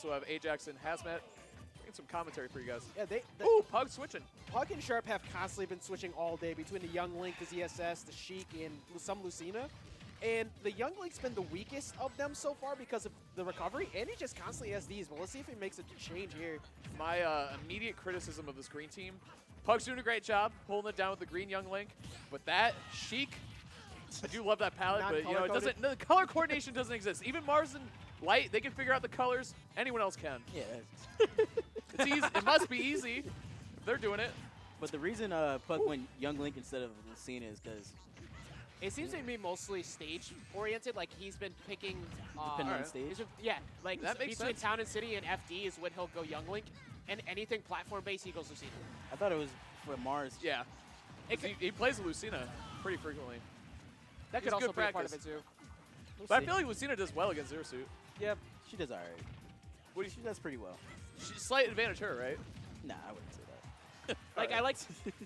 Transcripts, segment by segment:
So I have Ajax and Hazmat. Bringing some commentary for you guys. Yeah, Ooh, Pug switching. Pug and Sharp have constantly been switching all day between the Young Link, the ZSS, the Sheik, and some Lucina. And the Young Link's been the weakest of them so far because of the recovery, and he just constantly has these. But let's see if he makes a change here. My immediate criticism of this green team, Pug's doing a great job pulling it down with the green Young Link, but that Sheik, I do love that palette, but you know, it doesn't. The color coordination doesn't exist. Even Marss and Light, they can figure out the colors. Anyone else can. Yeah. It's easy. It must be easy if they're doing it. But the reason Pug went Young Link instead of Lucina is because it seems to be mostly stage-oriented. Like, he's been picking... depending on stage? Yeah, like, that makes between sense. Town and City and FD is when he'll go Young Link. And anything platform-based, he goes Lucina. I thought it was for Marss. Yeah. He plays Lucina pretty frequently. That could It's also good be a part of practice. it, too. We'll But I see. feel like Lucina does well against Zero Suit. Yeah, she does all right. What do you? She does pretty well. She's slight advantage her, right? Nah, I wouldn't say that. Like, I like...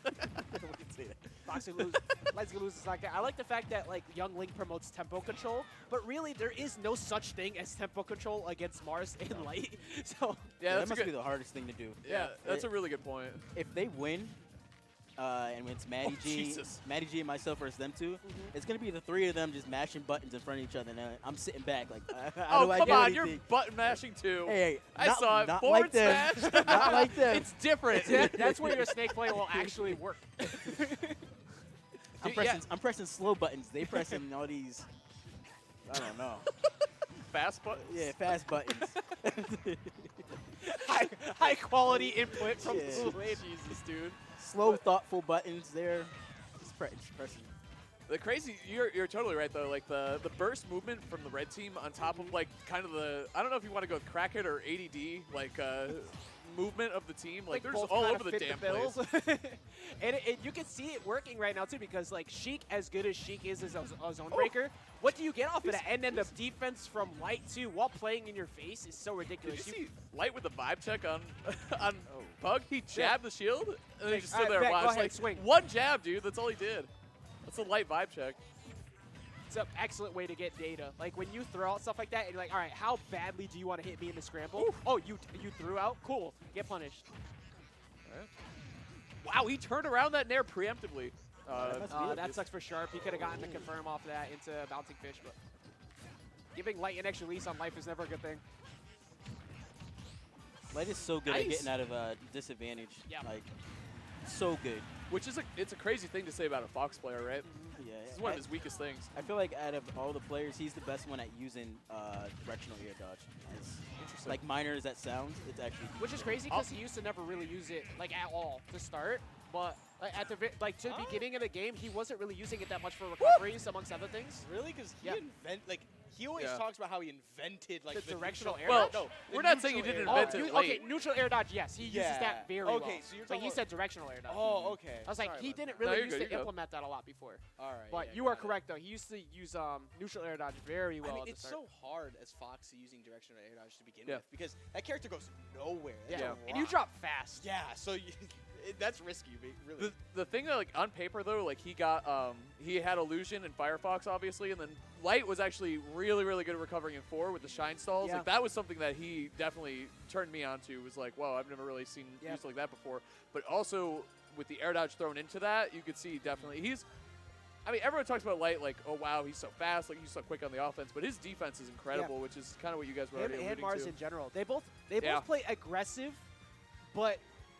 I wouldn't say that. Foxy lose. Likes to lose the stock. I like the fact that like Young Link promotes tempo control, but really there is no such thing as tempo control against Marss and Light. So Yeah, that that's must a be good. the hardest thing to do. Yeah, that's a really good point. If they win, and it's Maddie G, Jesus. Maddie G and myself versus them two, it's gonna be the three of them just mashing buttons in front of each other. And I'm sitting back like, how Oh, do I come do on, anything? you're button mashing too. Hey, I not, saw it. Not Forward like them. smash. Not like them. It's different. that's where your snake play will actually work. I'm pressing slow buttons. They pressing all these. I don't know. Fast buttons. Yeah, fast buttons. high quality input from Yeah. Blue Blade. Jesus, dude. Slow, thoughtful buttons. They're just pressing. The crazy, you're totally right though. Like the burst movement from the red team on top of like kind of the, I don't know if you want to go with Crackhead or ADD, like movement of the team. Like there's both all kinda over the fit damn bills. place. And you can see it working right now too, because like Sheik, as good as Sheik is as a zone breaker, what do you get off of that? And then the defense from Light too, while playing in your face, is so Did ridiculous. you see Light with the vibe check on on Pug? He jabbed the shield and then he Like, just stood there and Beck, go watched. ahead, Like swing. one jab, dude. That's all he did. That's a Light vibe check. It's an excellent way to get data. Like when you throw out stuff like that, and you're like, all right, how badly do you want to hit me in the scramble? Oof. Oh, you threw out? Cool. Get punished. Wow, he turned around that nair preemptively. That sucks for Sharp. He could have gotten the confirm off of that into bouncing fish, but giving Light an extra lease on life is never a good thing. Light is so good Nice. at getting out of disadvantage. Yeah. Like, so good. Which is it's a crazy thing to say about a Fox player, right? Yeah. This is one of his weakest things. I feel like out of all the players, he's the best one at using directional air dodge. As Interesting. like minor as that sounds, it's actually Which is crazy because he used to never really use it like at all to start, but like, at the to the beginning of the game, he wasn't really using it that much for recoveries amongst other things. Really? Because Yeah. he always Yeah. talks about how he invented like The directional air Well, dodge? No, the we're not saying he neutral didn't air invent dodge. it Okay, late. neutral air dodge, yes, he uses Yeah. that very well. Okay, so you're But talking he about- said directional air dodge. Oh, okay. I was like, Sorry he about didn't No, really you're used good, to you're good. implement that a lot before. that. All right. But yeah, you are got it. correct, though. He used to use neutral air dodge very well I mean, at the it's start. so hard as Foxy using directional air dodge to begin Yeah. with because that character goes nowhere. That's Yeah, a and you rock. drop fast. Yeah, so that's risky, really. The thing that like on paper though, like he got he had illusion and Firefox obviously, and then Light was actually really good at recovering in 4 with the shine stalls. Yeah. Like that was something that he definitely turned me on to. Was like, whoa, I've never really seen Yeah. used like that before. But also with the air dodge thrown into that, you could see definitely he's. I mean, everyone talks about Light like, oh wow, he's so fast, like he's so quick on the offense, but his defense is incredible, which is kind of what you guys were Him already and alluding Marss to. in general. They both Yeah. play aggressive, but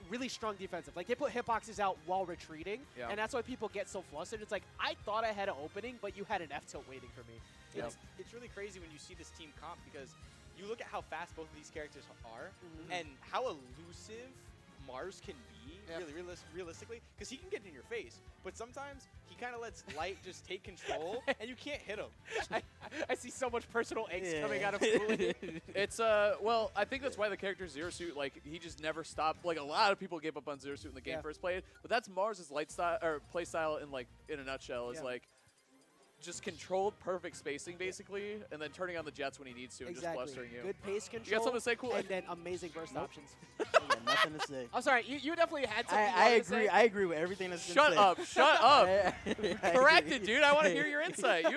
really strong defensive. Like they put hitboxes out while retreating, Yeah. and that's why people get so flustered. It's like, I thought I had an opening, but you had an F tilt waiting for me. Yeah. It's really crazy when you see this team comp because you look at how fast both of these characters are Mhm. and how elusive Marss can be, Yeah. really realistically, because he can get in your face, but sometimes he kind of lets Light just take control and you can't hit him. I see so much personal angst Yeah. coming out of Blue. It's well, I think that's why the character Zero Suit, like he just never stopped. Like a lot of people gave up on Zero Suit when the game Yeah. first played, but that's Mars's light style or play style in like in a nutshell. Is Yeah. like just controlled perfect spacing basically, and then turning on the jets when he needs to and just blustering you. Good pace control. You got something to say, Cool? And then amazing burst options. I got nothing to say. I'm sorry, you definitely had something. you I wanted to say. agree. I agree with everything that's been Shut said. up! Shut up! I Correct agree. it, dude. I want to hear your insight.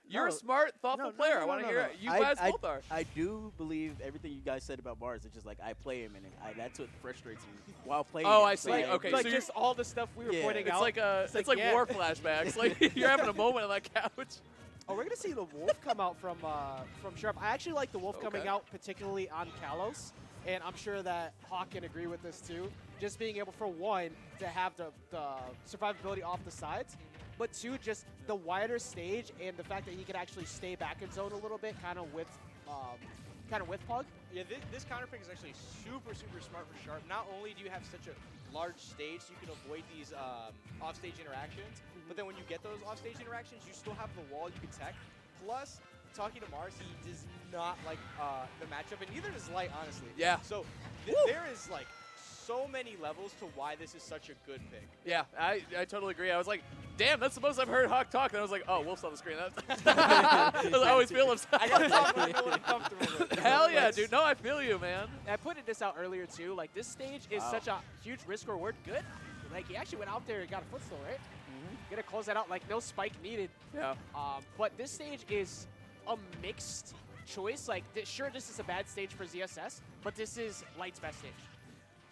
You're a No. smart, thoughtful player. I want to hear it. You guys both are. I do believe everything you guys said about Marss. It's just like I play him, and that's what frustrates me while playing. Oh, him. I see. Like, Okay, like so just all the stuff we were Yeah. pointing it's out. like it's like yeah. war flashbacks. Like you're having a moment on that couch. Oh, we're gonna see the wolf come out from Sharp. I actually like the wolf coming Okay. out, particularly on Kalos, and I'm sure that Hawk can agree with this too. Just being able, for one, to have the survivability off the sides, but two, just the wider stage and the fact that he could actually stay back in zone a little bit, kind of with Pug. Yeah, this counter pick is actually super smart for Sharp. Not only do you have such a large stage, so you can avoid these offstage interactions, but then when you get those offstage interactions, you still have the wall you can tech. Plus, talking to Marss, he does not like the matchup, and neither does Light, honestly. Yeah. So there is like so many levels to why this is such a good pick. Yeah, I totally agree. I was like, damn, that's the most I've heard Hawk talk. And I was like, oh, Wolf's on the screen. I always feel upset. I gotta talk when I know what I'm comfortable with. Hell yeah, dude. No, I feel you, man. I pointed this out earlier too. Like this stage is such a huge risk reward. Good. Like he actually went out there and got a footstool, right? Gonna close that out. Like no spike needed. Yeah. But this stage is a mixed choice. Like sure, this is a bad stage for ZSS, but this is Light's best stage.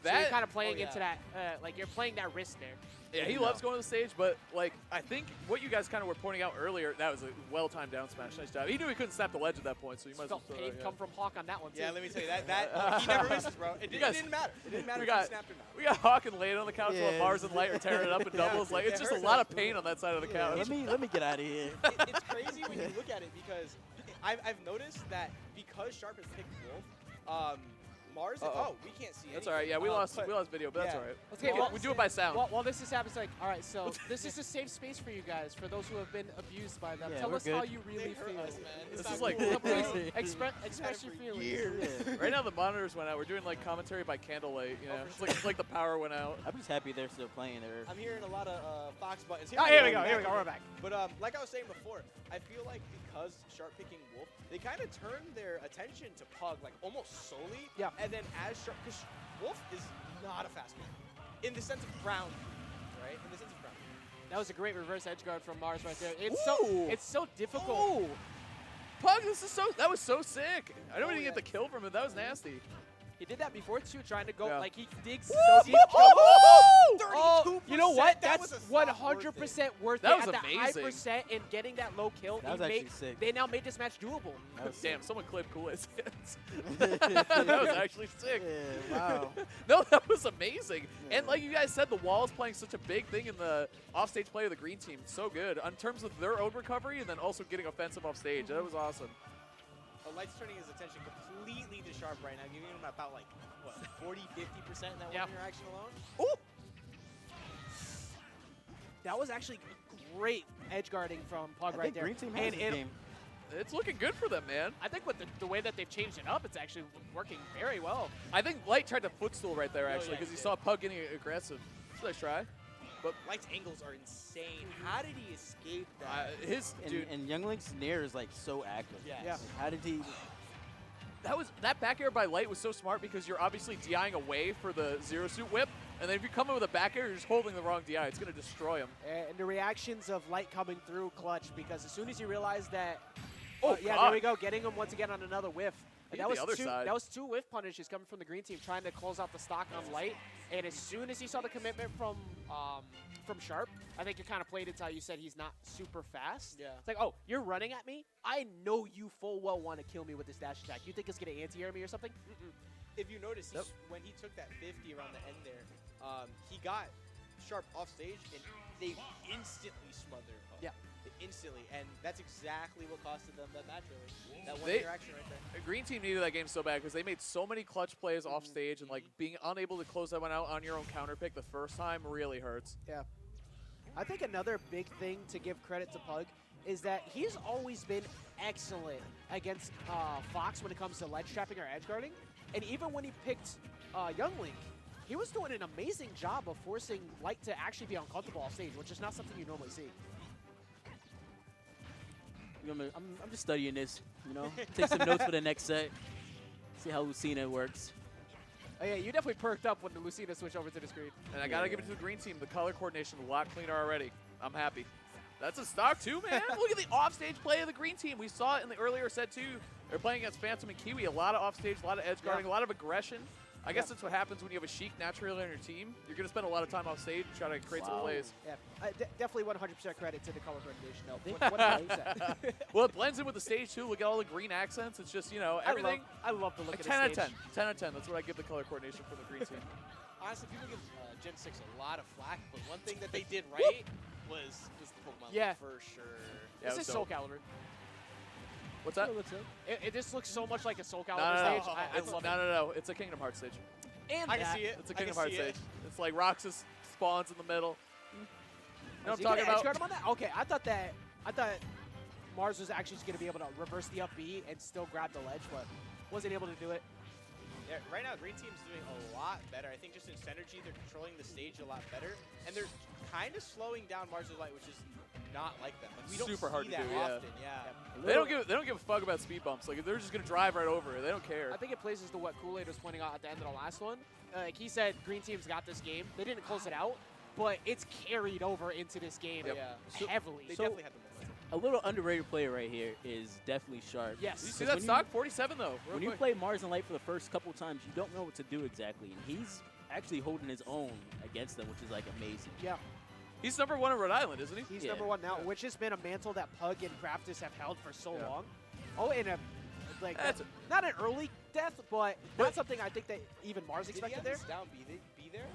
So you're kind of playing into that, like you're playing that risk there. Yeah, he loves going to the stage, but like I think what you guys kind of were pointing out earlier, that was a well-timed down smash. Nice job. He knew he couldn't snap the ledge at that point, so you might as well Felt throw pain that, come from Hawk on that one too. Yeah, let me tell you that he never misses, bro. It didn't matter. It didn't matter We if got he snapped or not. we got Hawk and Lane on the couch while Yeah. Marss and Light are tearing it up in doubles. Like it's It just a hurts lot of absolutely. pain on that side of the couch. let me get out of here. It's crazy when you look at it because I've noticed that because Sharp has picked Wolf, Marss. Uh-oh. Oh, we can't see. That's all right. Yeah, we lost video, but that's yeah. all right. Okay, We do it by sound. While this is happening, it's like, all right, so this is a safe space for you guys, for those who have been abused by them. Yeah, Tell we're us how good. you They really hurt feel. us, man. This It's is not like- cool. Please express for your feelings. Yeah. Right now the monitors went out. We're doing like commentary by candlelight. You know, for it's like the power went out. I'm just happy they're still playing. I'm hearing a lot of Fox buttons. Oh, here we go. Here we go. We're back. But like I was saying before, I feel like because Sharp picking Wolf, they kind of turn their attention to Pug like almost solely. Yeah. And then as Sharp, because Wolf is not a fast man in the sense of ground, right? In the sense of ground. That was a great reverse edge guard from Marss right there. Ooh. It's so difficult. Oh, Pug, that was so sick. I know we Oh, didn't get yeah. the kill from it. That was nasty. He did that before too, trying to go Yeah. like he digs Woo! so deep. Oh! Oh, you know what? That That's was a stop 100% worth That it. was At the high amazing. percent and getting that low kill, That was he actually made, sick. they now made this match doable. That was Damn, someone clipped Kool-Aid's hands. That was actually sick. Yeah, wow. No, that was amazing. And like you guys said, the wall is playing such a big thing in the offstage play of the green team. So good in terms of their own recovery and then also getting offensive off stage. That was awesome. Light's turning his attention completely to Sharp right now, giving him about like what 40-50% in that Yeah. one interaction alone. Ooh. That was actually great edge guarding from Pug I right think there. Green Team has And this it- game. It's looking good for them, man. I think with the way that they've changed it up, it's actually working very well. I think Light tried to footstool right there, Oh, actually, yeah, because he he did. saw Pug getting aggressive. Nice try. But Light's angles are insane. How did he escape that? dude, And Young Link's Nair is like so active. Yes. Yeah. Like, how did he? that back air by Light was so smart because you're obviously DIing away for the zero suit whip, and then if you come in with a back air, you're just holding the wrong DI. It's gonna destroy him. And the reactions of Light coming through clutch, because as soon as he realized that, Oh, yeah, God. there we go, getting him once again on another whiff. He And hit the other side. That was two whiff punishes coming from the green team, trying to close out the stock on Light. And as soon as he saw the commitment from Sharp, I think it kind of played into how you said he's not super fast. Yeah. It's like, oh, you're running at me? I know you full well want to kill me with this dash attack. You think it's going to anti-air me or something? Mm-mm. If you notice, Yep. when he took that 50 around the end there, he got Sharp off stage, and they instantly smothered Pug. Yeah. Instantly, and that's exactly what costed them that match, really. That one They- interaction right there. The green team needed that game so bad because they made so many clutch plays off stage, and like being unable to close that one out on your own counter pick the first time really hurts. Yeah. I think another big thing to give credit to Pug is that he's always been excellent against Fox when it comes to ledge trapping or edge guarding. And even when he picked Young Link, he was doing an amazing job of forcing Light to actually be uncomfortable off stage, which is not something you normally see. I'm just studying this, you know. Take some notes for the next set. See how Lucina works. Oh yeah, you definitely perked up when the Lucina switched over to the screen. And I gotta give it to the green team. The color coordination a lot cleaner already. I'm happy. That's a stock too, man. Look at the offstage play of the green team. We saw it in the earlier set too. They're playing against Phantom and Kiwi. A lot of offstage, a lot of edge guarding, a lot of aggression. I guess that's what happens when you have a Sheik naturally on your team. You're going to spend a lot of time off stage trying to create some plays. Yeah, definitely 100% credit to the color coordination. No, 100%. Well, it blends in with the stage too. Look at all the green accents. It's just, you know, everything. I love the look Like of 10 out of the 10. stage. 10 out of 10. That's what I give the color coordination for the green team. Honestly, people give Gen 6 a lot of flack, but one thing that they did right was the Pokemon Yeah. for sure. Yeah, This it is was Soul dope. Calibur. What's that? It just looks so much like a Soul No, Calibur no, no. stage. I It's, love no, it. no, no. It's a Kingdom Hearts stage. And I can that. see it. It's a I can Kingdom Hearts see stage. it. It's like Roxas spawns in the middle. You know Is what he I'm gonna talking edge guard about? him on that? Okay, I thought Marss was actually just going to be able to reverse the up B and still grab the ledge, but wasn't able to do it. Yeah, right now, Green Team's doing a lot better. I think just in synergy, they're controlling the stage a lot better, and they're kind of slowing down Mars' Light, which is not like them. Like, we don't Super see hard to that do, yeah. often. Yeah. They don't give a fuck about speed bumps. Like they're just gonna drive right over it. They don't care. I think it plays into what Kool-Aid was pointing out at the end of the last one. Like he said, Green Team's got this game. They didn't close it out, but it's carried over into this game Yeah. heavily. They So- definitely have the momentum. A little underrated player right here is definitely Sharp. Yes. Did you see Because that when stock? 47 though. Real When you quick. play Mars and Light for the first couple times, you don't know what to do exactly, and he's actually holding his own against them, which is like amazing. Yeah, He's number 1 in Rhode Island, isn't he? he's Yeah. number 1 now, Yeah. which has been a mantle that Pug and Craftus have held for so Yeah. long. Oh, and like That's not an early death, but not something I think that even Mars Did he expected have there. this down B there?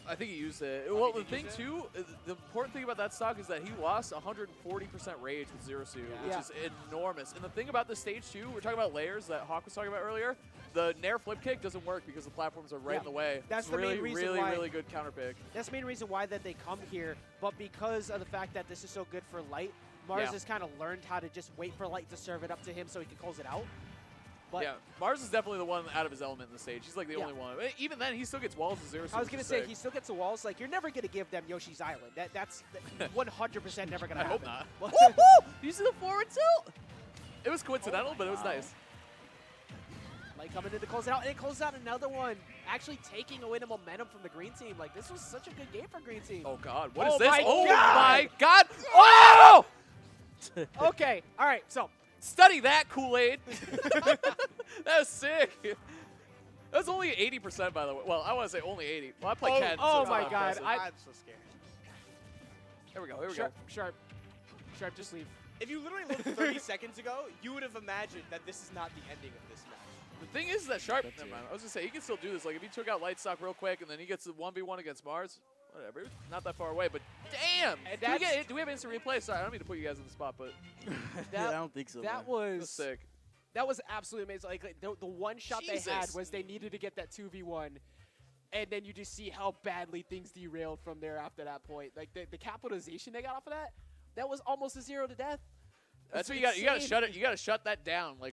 I think he used it. Oh, Well, he the did thing use it? too, the important thing about that stock is that he lost 140% rage with Zero Suit, which Yeah. is enormous. And the thing about this stage too, we're talking about layers that Hawk was talking about earlier. The Nair flip kick doesn't work because the platforms are right Yeah. in the way. That's It's the main really, reason really, why- really good counter pick. That's the main reason why that they come here, but because of the fact that this is so good for Light, Mars Yeah. has kind of learned how to just wait for Light to serve it up to him so he can close it out. But Yeah, Mars is definitely the one out of his element in the stage. He's like the Yeah. only one. Even then, he still gets walls with Zero Suit. I was which going to is say, sick. he still gets the walls. Like, you're never going to give them Yoshi's Island. That's 100% never going I to hope happen. not. But- Woo-hoo! You see the forward tilt? It was coincidental, but it was Wow. nice. Light coming in to close it out, and it closes out another one, actually taking away the momentum from the green team. Like, this was such a good game for green team. Oh God, what is Oh this? my Oh God! my God! Oh! Okay, all right, so Study that, Kool-Aid. That was sick. That was only 80%, by the way. Well, I want to say only 80. Well, I play Oh, Ken. oh so it's my not God, impressive. I'm so scared. Here we go. Here we Sharp, go. Sharp, just leave. If you literally looked 30 seconds ago, you would have imagined that this is not the ending of this match. The thing is that Sharp. That's Never it. mind. I was gonna say he can still do this. Like if he took out Light Stock real quick and then he gets the 1v1 against Mars. Whatever. Not that far away, but damn. And Do we have instant replay? Sorry, I don't mean to put you guys in the spot, but I don't think so. That man. it was was sick. That was absolutely amazing. Like the one shot they had Jesus. was they needed to get that 2v1, and then you just see how badly things derailed from there after that point. Like the capitalization they got off of that was almost a 0 to death. That's It's what you got. You got to insane. shut it. You got to shut that down. Like